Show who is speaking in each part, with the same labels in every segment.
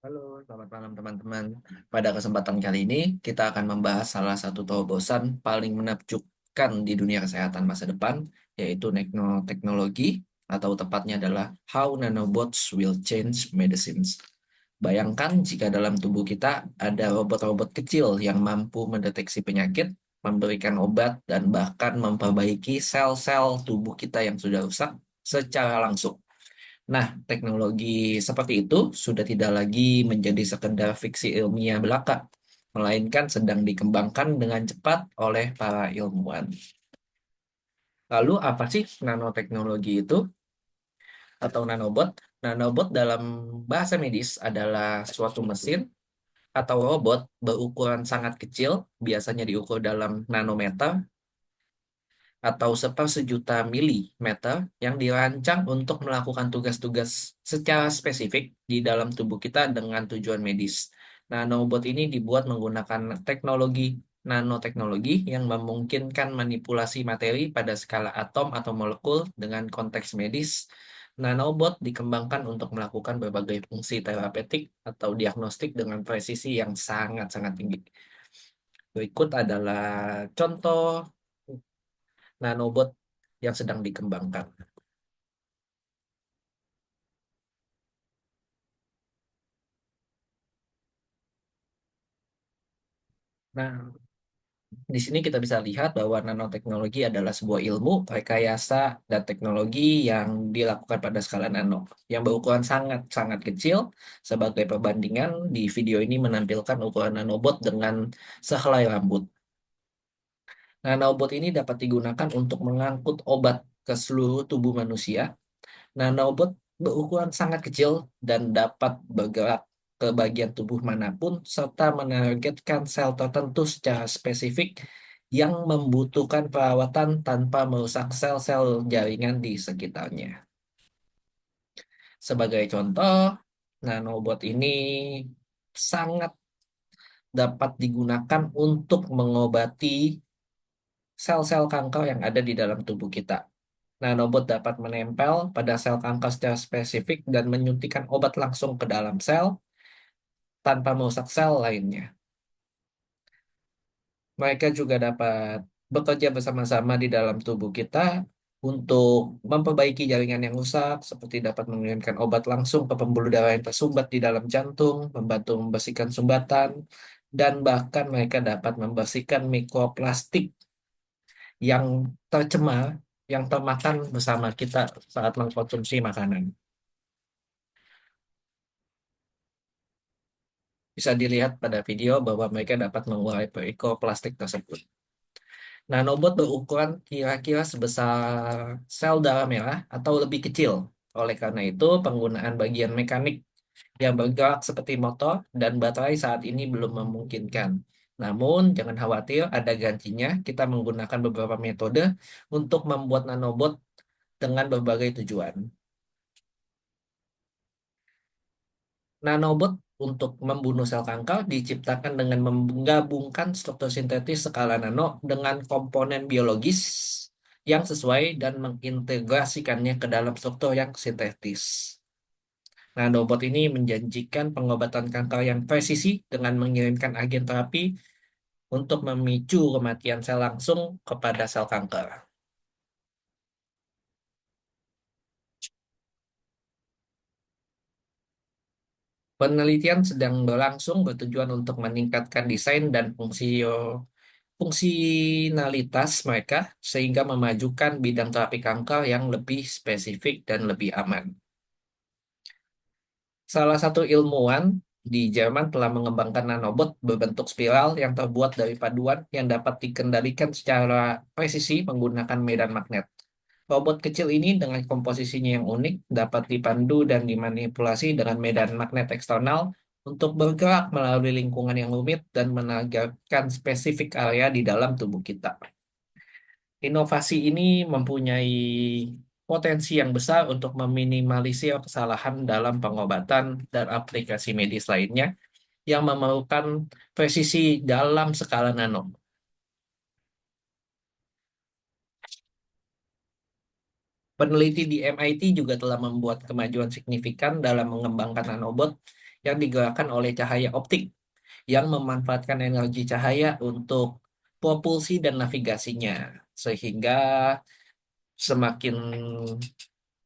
Speaker 1: Halo, selamat malam teman-teman. Pada kesempatan kali ini, kita akan membahas salah satu terobosan paling menakjubkan di dunia kesehatan masa depan, yaitu teknologi, atau tepatnya adalah How Nanobots Will Change Medicines. Bayangkan jika dalam tubuh kita ada robot-robot kecil yang mampu mendeteksi penyakit, memberikan obat, dan bahkan memperbaiki sel-sel tubuh kita yang sudah rusak secara langsung. Nah, teknologi seperti itu sudah tidak lagi menjadi sekedar fiksi ilmiah belaka, melainkan sedang dikembangkan dengan cepat oleh para ilmuwan. Lalu apa sih nanoteknologi itu atau nanobot? Nanobot dalam bahasa medis adalah suatu mesin atau robot berukuran sangat kecil, biasanya diukur dalam nanometer atau sepersejuta milimeter yang dirancang untuk melakukan tugas-tugas secara spesifik di dalam tubuh kita dengan tujuan medis. Nanobot ini dibuat menggunakan teknologi nanoteknologi yang memungkinkan manipulasi materi pada skala atom atau molekul dengan konteks medis. Nanobot dikembangkan untuk melakukan berbagai fungsi terapeutik atau diagnostik dengan presisi yang sangat-sangat tinggi. Berikut adalah contoh nanobot yang sedang dikembangkan. Nah, di sini kita bisa lihat bahwa nanoteknologi adalah sebuah ilmu, rekayasa, dan teknologi yang dilakukan pada skala nano, yang berukuran sangat-sangat kecil. Sebagai perbandingan, di video ini menampilkan ukuran nanobot dengan sehelai rambut. Nanobot ini dapat digunakan untuk mengangkut obat ke seluruh tubuh manusia. Nanobot berukuran sangat kecil dan dapat bergerak ke bagian tubuh manapun serta menargetkan sel tertentu secara spesifik yang membutuhkan perawatan tanpa merusak sel-sel jaringan di sekitarnya. Sebagai contoh, nanobot ini sangat dapat digunakan untuk mengobati sel-sel kanker yang ada di dalam tubuh kita. Nanobot dapat menempel pada sel kanker secara spesifik dan menyuntikkan obat langsung ke dalam sel tanpa merusak sel lainnya. Mereka juga dapat bekerja bersama-sama di dalam tubuh kita untuk memperbaiki jaringan yang rusak, seperti dapat mengirimkan obat langsung ke pembuluh darah yang tersumbat di dalam jantung, membantu membersihkan sumbatan, dan bahkan mereka dapat membersihkan mikroplastik yang tercemar, yang termakan bersama kita saat mengkonsumsi makanan. Bisa dilihat pada video bahwa mereka dapat mengurai mikroplastik tersebut. Nanobot berukuran kira-kira sebesar sel darah merah atau lebih kecil. Oleh karena itu, penggunaan bagian mekanik yang bergerak seperti motor dan baterai saat ini belum memungkinkan. Namun, jangan khawatir, ada gantinya. Kita menggunakan beberapa metode untuk membuat nanobot dengan berbagai tujuan. Nanobot untuk membunuh sel kanker diciptakan dengan menggabungkan struktur sintetis skala nano dengan komponen biologis yang sesuai dan mengintegrasikannya ke dalam struktur yang sintetis. Nanobot ini menjanjikan pengobatan kanker yang presisi dengan mengirimkan agen terapi untuk memicu kematian sel langsung kepada sel kanker. Penelitian sedang berlangsung bertujuan untuk meningkatkan desain dan fungsionalitas mereka sehingga memajukan bidang terapi kanker yang lebih spesifik dan lebih aman. Salah satu ilmuwan di Jerman telah mengembangkan nanobot berbentuk spiral yang terbuat dari paduan yang dapat dikendalikan secara presisi menggunakan medan magnet. Robot kecil ini dengan komposisinya yang unik dapat dipandu dan dimanipulasi dengan medan magnet eksternal untuk bergerak melalui lingkungan yang rumit dan menargetkan spesifik area di dalam tubuh kita. Inovasi ini mempunyai potensi yang besar untuk meminimalisir kesalahan dalam pengobatan dan aplikasi medis lainnya yang memerlukan presisi dalam skala nano. Peneliti di MIT juga telah membuat kemajuan signifikan dalam mengembangkan nanobot yang digerakkan oleh cahaya optik yang memanfaatkan energi cahaya untuk propulsi dan navigasinya. Sehingga semakin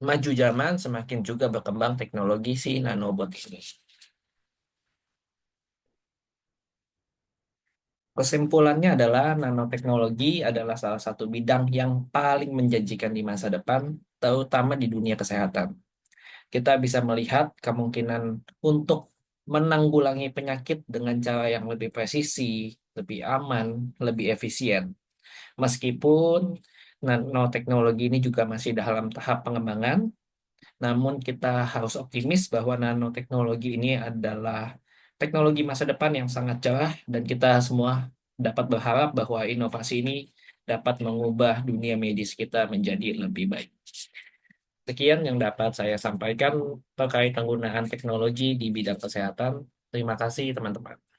Speaker 1: maju zaman, semakin juga berkembang teknologi si nanobot ini. Kesimpulannya adalah nanoteknologi adalah salah satu bidang yang paling menjanjikan di masa depan, terutama di dunia kesehatan. Kita bisa melihat kemungkinan untuk menanggulangi penyakit dengan cara yang lebih presisi, lebih aman, lebih efisien. Meskipun nanoteknologi ini juga masih dalam tahap pengembangan, namun kita harus optimis bahwa nanoteknologi ini adalah teknologi masa depan yang sangat cerah dan kita semua dapat berharap bahwa inovasi ini dapat mengubah dunia medis kita menjadi lebih baik. Sekian yang dapat saya sampaikan terkait penggunaan teknologi di bidang kesehatan. Terima kasih, teman-teman.